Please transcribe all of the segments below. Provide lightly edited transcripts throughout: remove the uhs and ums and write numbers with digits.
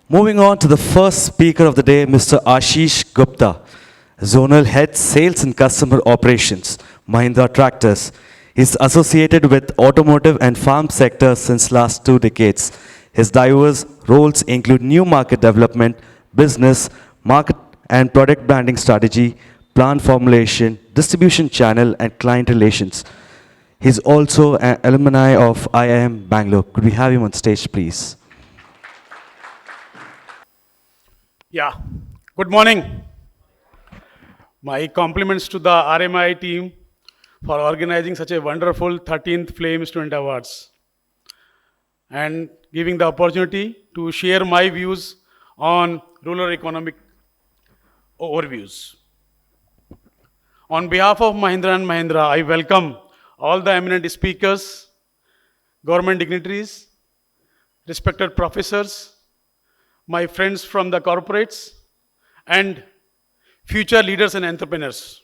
Moving on to the first speaker of the day, Mr. Ashish Gupta, Zonal Head Sales and Customer Operations, Mahindra Tractors. He's associated with automotive and farm sectors since last 2 decades. His diverse roles include new market development, business, market and product branding strategy, plant formulation, distribution channel, and client relations. He's also an alumni of IIM Bangalore. Could we have him on stage, please? Yeah, good morning. My compliments to the RMAI team for organizing such a wonderful 13th Flame Student Awards and giving the opportunity to share my views on rural economic overviews. On behalf of Mahindra and Mahindra, I welcome all the eminent speakers, government dignitaries, respected professors, my friends from the corporates, and future leaders and entrepreneurs.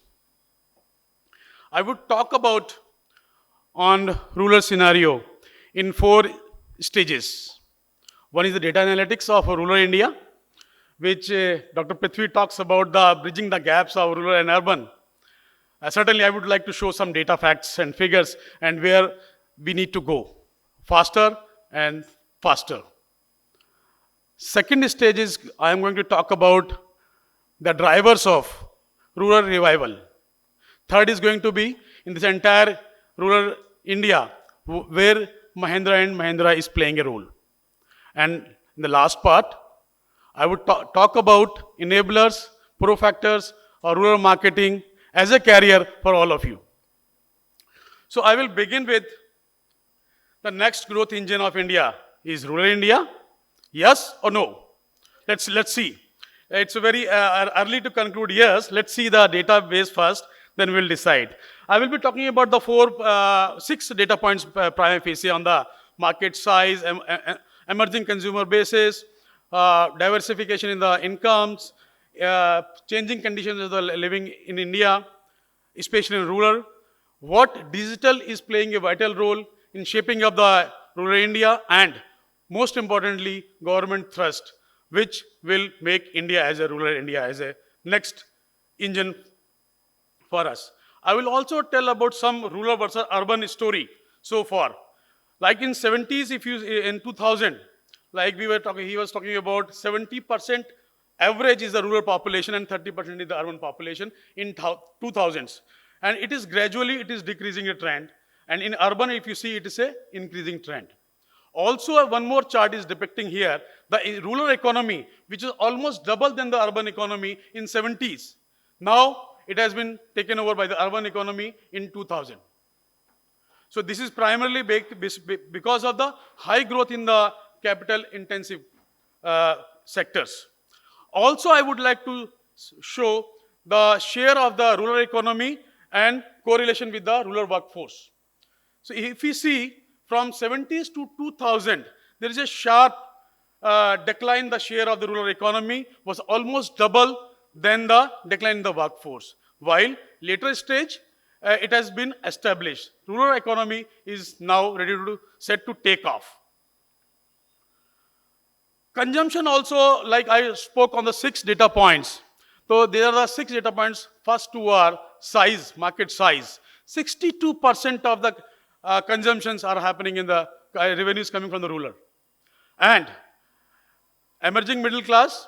I would talk about on rural scenario in 4 stages. One is the data analytics of rural India, which Dr. Prithvi talks about the bridging the gaps of rural and urban. Certainly, I would like to show some data facts and figures and where we need to go faster and faster. Second stage is I am going to talk about the drivers of rural revival. Third is going to be in this entire rural India where Mahindra and Mahindra is playing a role. And in the last part, I would talk about enablers, pro-factors, or rural marketing as a carrier for all of you. So I will begin with the next growth engine of India is rural India. Yes or no? Let's see. It's very early to conclude yes. Let's see the database first, then we'll decide. I will be talking about the 6 data points prima facie on the market size, emerging consumer basis, diversification in the incomes, changing conditions of the living in India, especially in rural, what digital is playing a vital role in shaping up the rural India, and most importantly, government thrust, which will make India as a rural India as a next engine for us. I will also tell about some rural versus urban story so far. Like in 70s, if you in 2000, like we were talking, he was talking about 70% average is the rural population and 30% is the urban population in 2000s. And it is gradually, it is decreasing a trend. And in urban, if you see, it is a increasing trend. Also, one more chart is depicting here the rural economy, which is almost double than the urban economy in 70s. Now, it has been taken over by the urban economy in 2000. So this is primarily because of the high growth in the capital intensive sectors. Also, I would like to show the share of the rural economy and correlation with the rural workforce. So if we see from 70s to 2000, there is a sharp decline. The share of the rural economy was almost double than the decline in the workforce. While later stage, it has been established. Rural economy is now ready to set to take off. Consumption also, like I spoke on the 6 data points. So there are the 6 data points. First 2 are size, market size. 62% of the consumptions are happening in the revenues coming from the rural. And emerging middle class,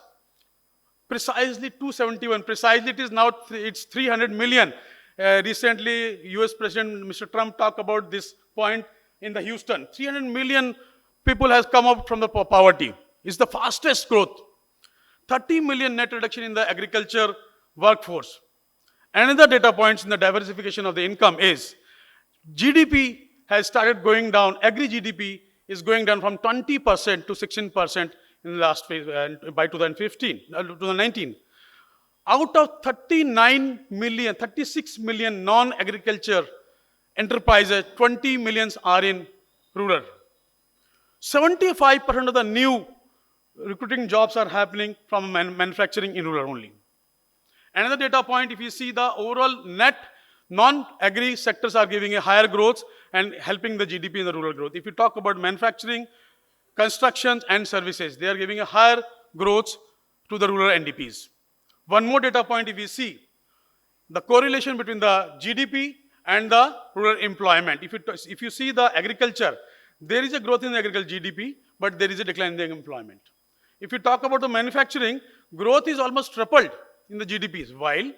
precisely 271. Precisely it is now, it's 300 million. Recently, US President Mr. Trump talked about this point in the Houston. 300 million people has come up from the poverty. It's the fastest growth. 30 million net reduction in the agriculture workforce. Another data points in the diversification of the income is GDP has started going down. Agri GDP is going down from 20% to 16% in the last phase by 2019. Out of 36 million non-agriculture enterprises, 20 millions are in rural. 75% of the new recruiting jobs are happening from manufacturing in rural only. Another data point, if you see the overall net non-agri sectors are giving a higher growth and helping the GDP in the rural growth. If you talk about manufacturing, constructions and services, they are giving a higher growth to the rural NDPs. One more data point if we see, the correlation between the GDP and the rural employment. If you see the agriculture, there is a growth in the agriculture GDP, but there is a decline in the employment. If you talk about the manufacturing, growth is almost tripled in the GDPs, while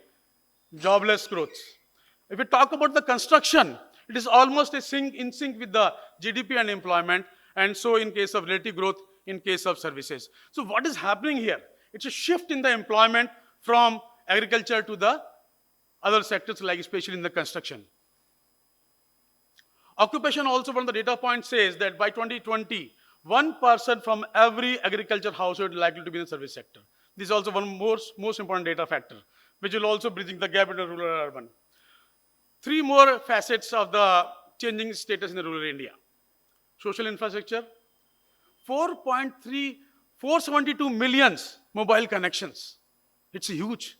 jobless growth. If you talk about the construction, it is almost in sync with the GDP and employment, and so in case of relative growth, in case of services. So what is happening here? It's a shift in the employment from agriculture to the other sectors, like especially in the construction. Occupation also, one of the data points says that by 2020, 1% from every agriculture household is likely to be in the service sector. This is also one most important data factor, which will also bridging the gap between rural and urban. Three more facets of the changing status in the rural India. Social infrastructure, 472 million mobile connections. It's huge.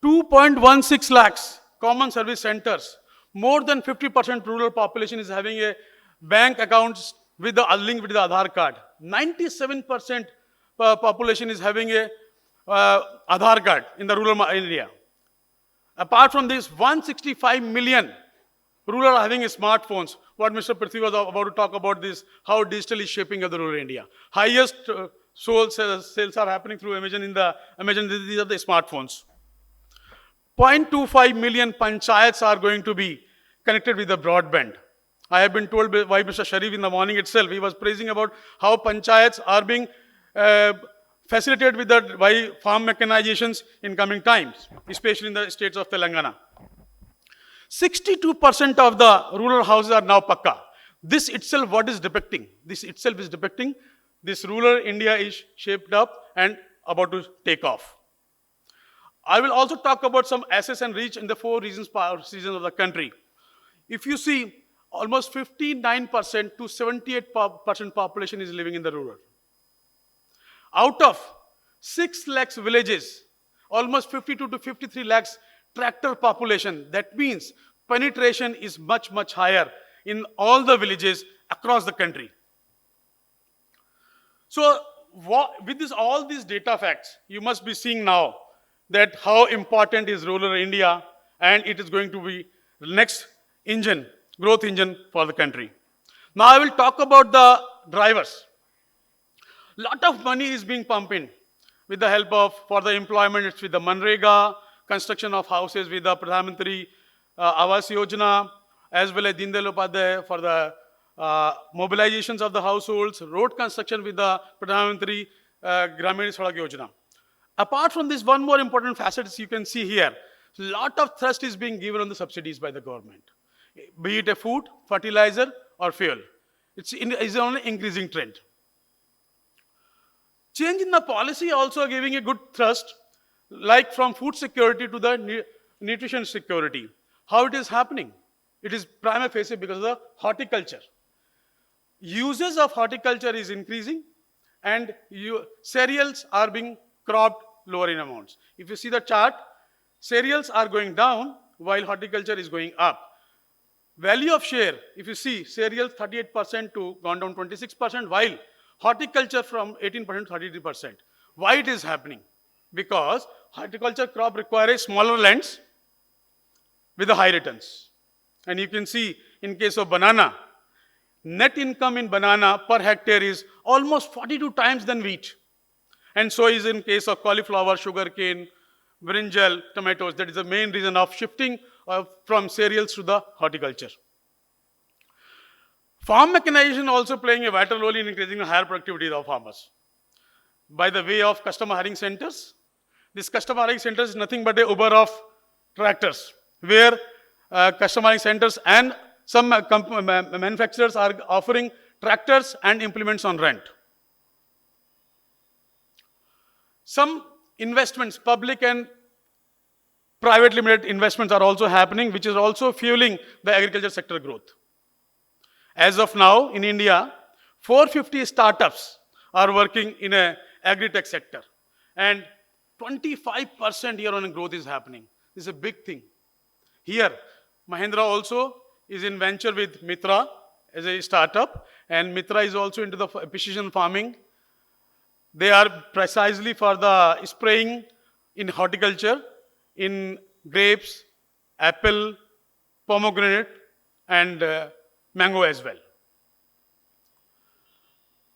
2.16 lakhs common service centers. More than 50% rural population is having a bank accounts with the link with the Aadhaar card. 97% population is having a Aadhaar card in the rural area. Apart from this, 165 million rural are having smartphones. What Mr. Prithvi was about to talk about this, how digital is shaping of the rural India. Highest sales are happening through Amazon these are the smartphones. 0.25 million panchayats are going to be connected with the broadband. I have been told by Mr. Sharif in the morning itself, he was praising about how panchayats are being facilitated with by farm mechanizations in coming times, especially in the states of Telangana. 62% of the rural houses are now pakka. This itself, what is depicting? This itself is depicting this rural India is shaped up and about to take off. I will also talk about some access and reach in the 4 regions of the country. If you see, almost 59% to 78% population is living in the rural. Out of 6 lakhs villages, almost 52 to 53 lakhs tractor population. That means penetration is much, much higher in all the villages across the country. So with all these data facts, you must be seeing now that how important is rural India, and it is going to be the next engine, growth engine for the country. Now I will talk about the drivers. Lot of money is being pumped in with the help of, for the employment, it's with the Manrega, construction of houses with the Pradhan Mantri Awas Yojana, as well as Deen Dayal Upadhyay for the mobilizations of the households, road construction with the Pradhan Mantri Gramin Sadak Yojana. Apart from this, one more important facet is you can see here, lot of thrust is being given on the subsidies by the government, be it a food, fertilizer or fuel. It's on an increasing trend. Change in the policy also giving a good thrust, like from food security to the nutrition security. How it is happening? It is prima facie because of the horticulture. Uses of horticulture is increasing, and cereals are being cropped lower in amounts. If you see the chart, cereals are going down while horticulture is going up. Value of share, if you see, cereals 38% to gone down 26%, while horticulture from 18% to 33%. Why it is happening? Because horticulture crop requires smaller lands with the high returns. And you can see in case of banana, net income in banana per hectare is almost 42 times than wheat. And so is in case of cauliflower, sugarcane, brinjal, tomatoes. That is the main reason of shifting from cereals to the horticulture. Farm mechanization also playing a vital role in increasing the higher productivity of farmers. By the way of customer hiring centers, this customer hiring centers is nothing but a Uber of tractors, where customer hiring centers and some manufacturers are offering tractors and implements on rent. Some investments, public and private limited investments are also happening, which is also fueling the agriculture sector growth. As of now, in India, 450 startups are working in a agri-tech sector, and 25% year-on-year growth is happening. This is a big thing. Here, Mahindra also is in venture with Mitra as a startup, and Mitra is also into the precision farming. They are precisely for the spraying in horticulture, in grapes, apple, pomegranate, and mango as well.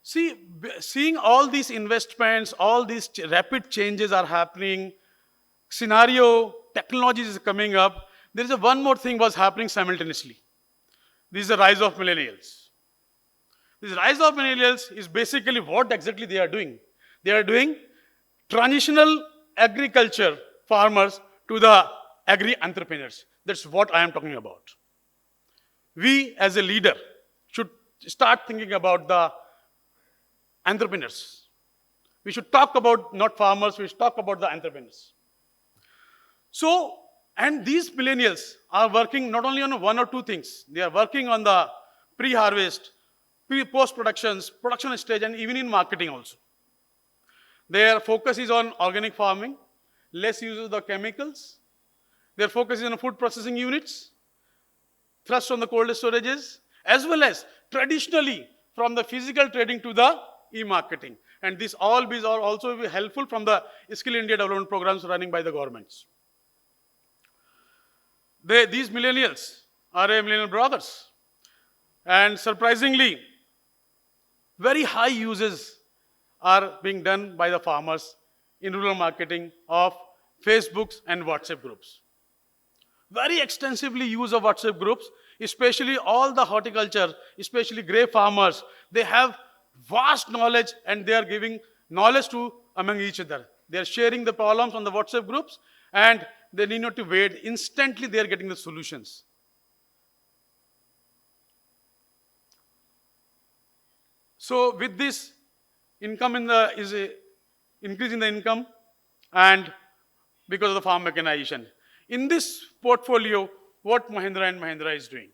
See, seeing all these investments, all these rapid changes are happening, scenario, technologies is coming up, there is one more thing was happening simultaneously. This is the rise of millennials. This rise of millennials is basically what exactly they are doing. They are doing transitional agriculture farmers to the agri-entrepreneurs. That's what I am talking about. We as a leader should start thinking about the entrepreneurs. We should talk about not farmers, we should talk about the entrepreneurs. So, and these millennials are working not only on one or two things, they are working on the pre-harvest, post-productions, production stage, and even in marketing also. Their focus is on organic farming, less use of the chemicals. Their focus is on food processing units, thrust on the cold storages, as well as traditionally from the physical trading to the e-marketing. And this all is also be helpful from the Skill India development programs running by the governments. These millennials are a millennial brothers. And surprisingly, very high uses are being done by the farmers in rural marketing of Facebooks and WhatsApp groups. Very extensively use of WhatsApp groups, especially all the horticulture, especially grape farmers. They have vast knowledge and they are giving knowledge to among each other. They are sharing the problems on the WhatsApp groups and they need not to wait. Instantly they are getting the solutions. So with this, income increase in the income and because of the farm mechanization. In this portfolio, what Mahindra and Mahindra is doing?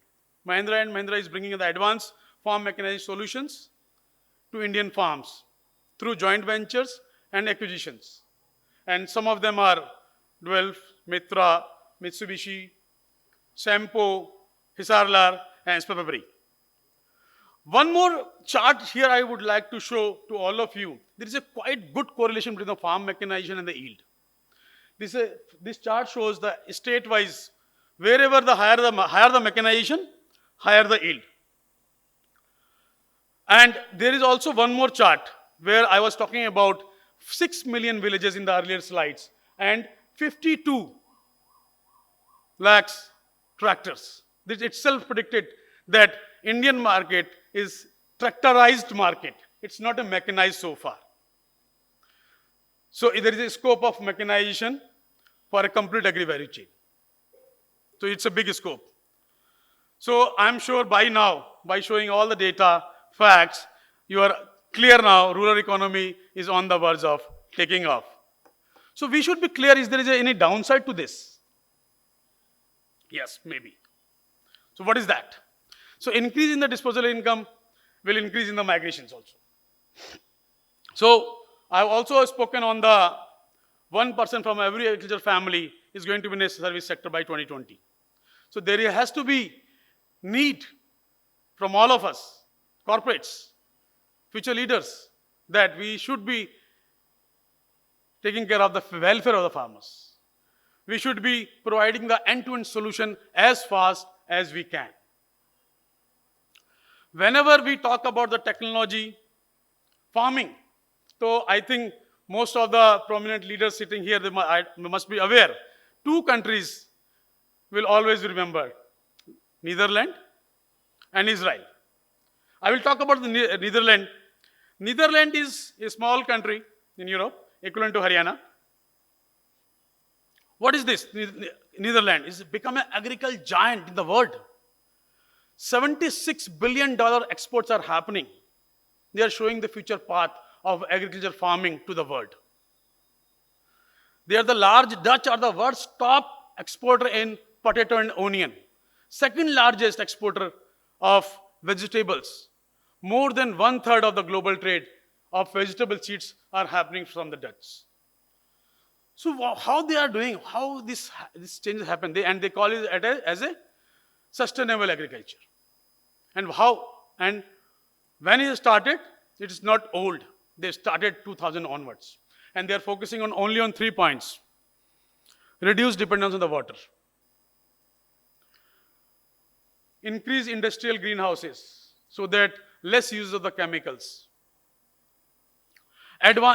Mahindra and Mahindra is bringing the advanced farm mechanization solutions to Indian farms through joint ventures and acquisitions. And some of them are Dwelf, Mitra, Mitsubishi, Sempo, Hisarlar, and Spapabri. One more chart here I would like to show to all of you. There is a quite good correlation between the farm mechanization and the yield. This chart shows the state-wise, wherever the higher the mechanization, higher the yield. And there is also one more chart where I was talking about 6 million villages in the earlier slides and 52 lakhs tractors. This itself predicted that Indian market is tractorized market. It's not a mechanized so far. So there is a scope of mechanization for a complete agri value chain. So it's a big scope. So I'm sure by now, by showing all the data, facts, you are clear now, rural economy is on the verge of taking off. So we should be clear, is there any downside to this? Yes, maybe. So what is that? So increase in the disposable income will increase in the migrations also. So I've also spoken on the 1% from every agriculture family is going to be in a service sector by 2020. So there has to be need from all of us, corporates, future leaders, that we should be taking care of the welfare of the farmers. We should be providing the end-to-end solution as fast as we can. Whenever we talk about the technology, farming, so I think most of the prominent leaders sitting here, they must be aware, two countries will always be remembered, Netherlands and Israel. I will talk about the Netherlands. Netherlands is a small country in Europe, equivalent to Haryana. What is this? Netherlands is become an agricultural giant in the world. $76 billion exports are happening. They are showing the future path of agriculture farming to the world. They are Dutch are the world's top exporter in potato and onion. Second largest exporter of vegetables. More than 1/3 of the global trade of vegetable seeds are happening from the Dutch. So how they are doing, how this changes happen, they call it as a sustainable agriculture. And when it started, it is not old. They started 2000 onwards. And they are focusing on only on 3 points. Reduce dependence on the water. Increase industrial greenhouses so that less use of the chemicals.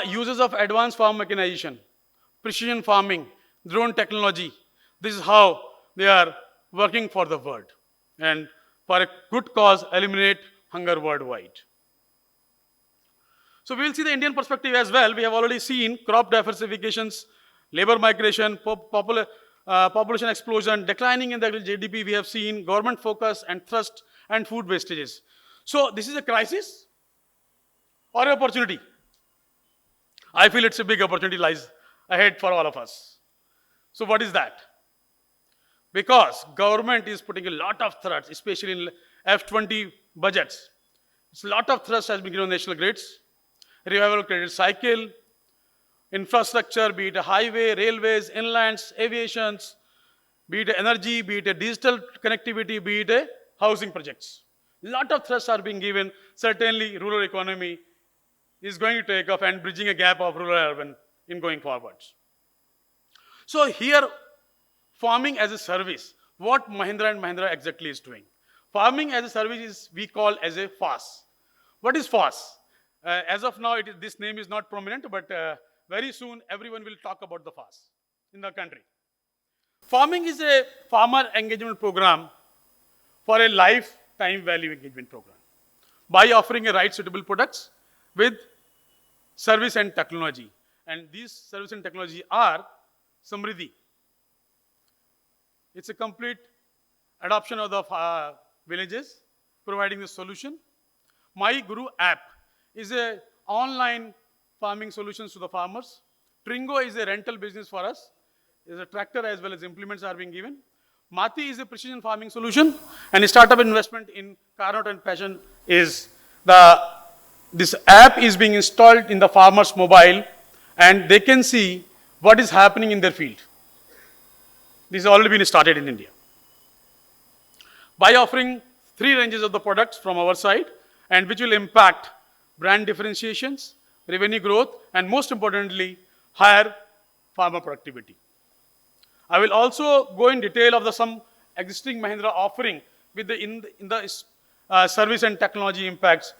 Uses of advanced farm mechanization, precision farming, drone technology. This is how they are working for the world. And for a good cause, eliminate hunger worldwide. So we will see the Indian perspective as well. We have already seen crop diversifications, labor migration, population explosion, declining in the GDP. We have seen government focus and thrust and food wastages. So this is a crisis or an opportunity? I feel it's a big opportunity lies ahead for all of us. So what is that? Because government is putting a lot of thrust, especially in F20 budgets. It's a lot of thrust has been given on national grids, revival credit cycle, infrastructure, be it a highway, railways, inlands, aviations, be it energy, be it a digital connectivity, be it a housing projects. A lot of thrusts are being given. Certainly, rural economy is going to take off and bridging a gap of rural-urban in going forwards. So here, farming as a service, what Mahindra and Mahindra exactly is doing. Farming as a service is we call as a FAS. What is FAS? As of now, this name is not prominent, but very soon everyone will talk about the FAS in the country. Farming is a farmer engagement program for a lifetime value engagement program by offering a right suitable products with service and technology. And these service and technology are Samriddhi. It's a complete adoption of the villages, providing the solution. My Guru app is a online farming solutions to the farmers. Tringo is a rental business for us. There's a tractor as well as implements are being given. Mati is a precision farming solution, and a startup investment in Carnot and Passion is this app is being installed in the farmer's mobile, and they can see what is happening in their field. This has already been started in India. By offering 3 ranges of the products from our side, and which will impact brand differentiations, revenue growth, and most importantly, higher farmer productivity. I will also go in detail of some existing Mahindra offering with the service and technology impacts.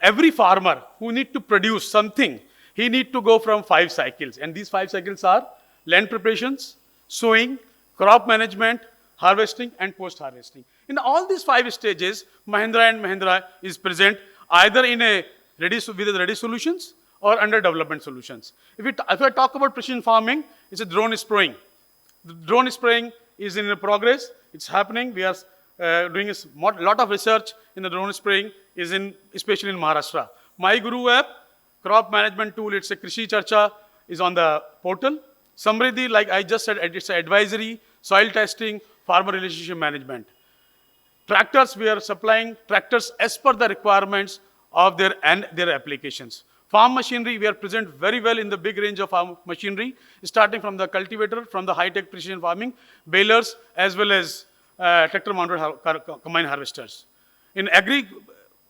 Every farmer who need to produce something, he need to go from 5 cycles, and these 5 cycles are land preparations, sowing, crop management, harvesting, and post-harvesting. In all these 5 stages, Mahindra and Mahindra is present either in a ready solutions or under development solutions. If I talk about precision farming, it's a drone spraying. The drone spraying is in progress. It's happening. We are doing a lot of research in the drone spraying, especially in Maharashtra. My Guru app, crop management tool, it's a Krishi Charcha, is on the portal. Samriddhi, like I just said, it's advisory, soil testing, farmer relationship management. Tractors, we are supplying tractors as per the requirements of their applications. Farm machinery, we are present very well in the big range of farm machinery, starting from the cultivator, from the high-tech precision farming, balers, as well as tractor-mounted combine harvesters. In agri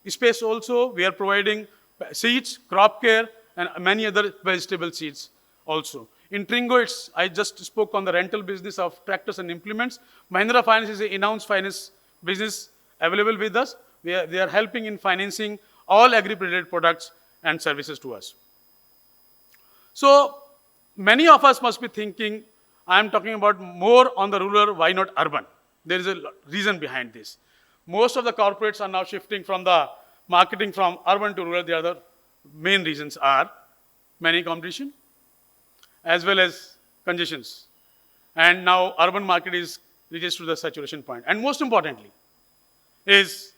space also, we are providing seeds, crop care, and many other vegetable seeds also. In Tringo, I just spoke on the rental business of tractors and implements. Mahindra Finance is an in-house finance business available with us. They are helping in financing all agri-related products and services to us. So many of us must be thinking, I am talking about more on the rural, why not urban? There is a reason behind this. Most of the corporates are now shifting from the marketing from urban to rural. The other main reasons are many competition as well as congestions. And now urban market reaches to the saturation point. And most importantly is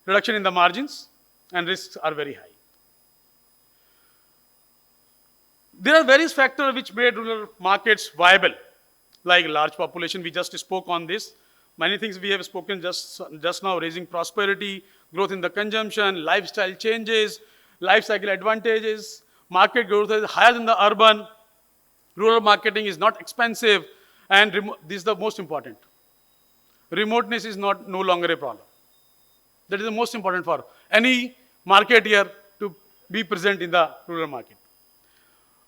reduction in the margins, and risks are very high. There are various factors which made rural markets viable, like large population. We just spoke on this. Many things we have spoken just now, raising prosperity, growth in the consumption, lifestyle changes, life cycle advantages, market growth is higher than the urban, rural marketing is not expensive, and this is the most important. Remoteness is no longer a problem. That is the most important for any marketeer to be present in the rural market.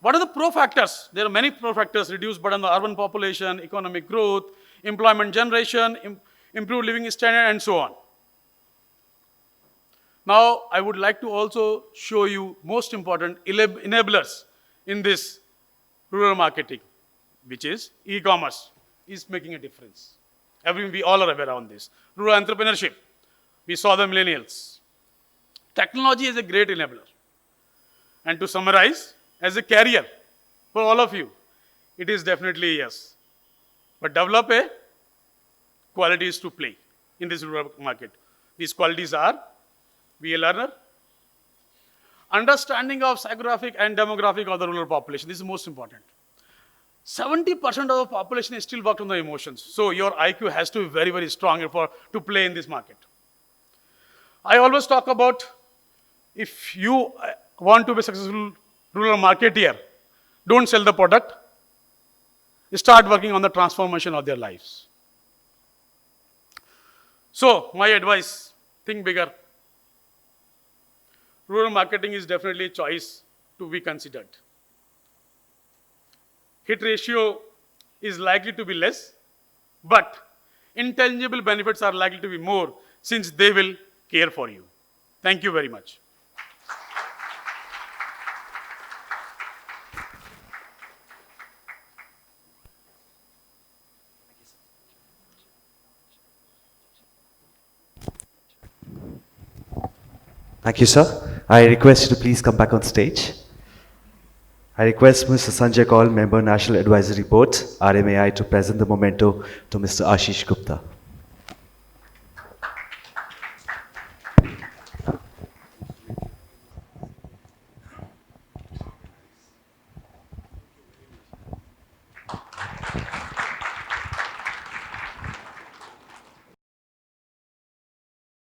What are the pro factors? There are many pro factors: reduced burden on the urban population, economic growth, employment generation, improved living standard, and so on. Now, I would like to also show you most important enablers in this rural marketing, which is e-commerce is making a difference. We all are aware on this. Rural entrepreneurship, we saw the millennials. Technology is a great enabler. And to summarize, as a carrier for all of you, it is definitely yes. But develop a qualities to play in this rural market. These qualities are: be a learner, understanding of psychographic and demographic of the rural population. This is most important. 70% of the population is still worked on the emotions. So your IQ has to be very, very strong to play in this market. I always talk about, if you want to be a successful rural marketeer, don't sell the product. Start working on the transformation of their lives. So my advice, think bigger. Rural marketing is definitely a choice to be considered. Hit ratio is likely to be less, but intangible benefits are likely to be more, since they will care for you. Thank you very much. Thank you, sir. I request you to please come back on stage. I request Mr. Sanjay Kaul, Member National Advisory Board, RMAI, to present the memento to Mr. Ashish Gupta.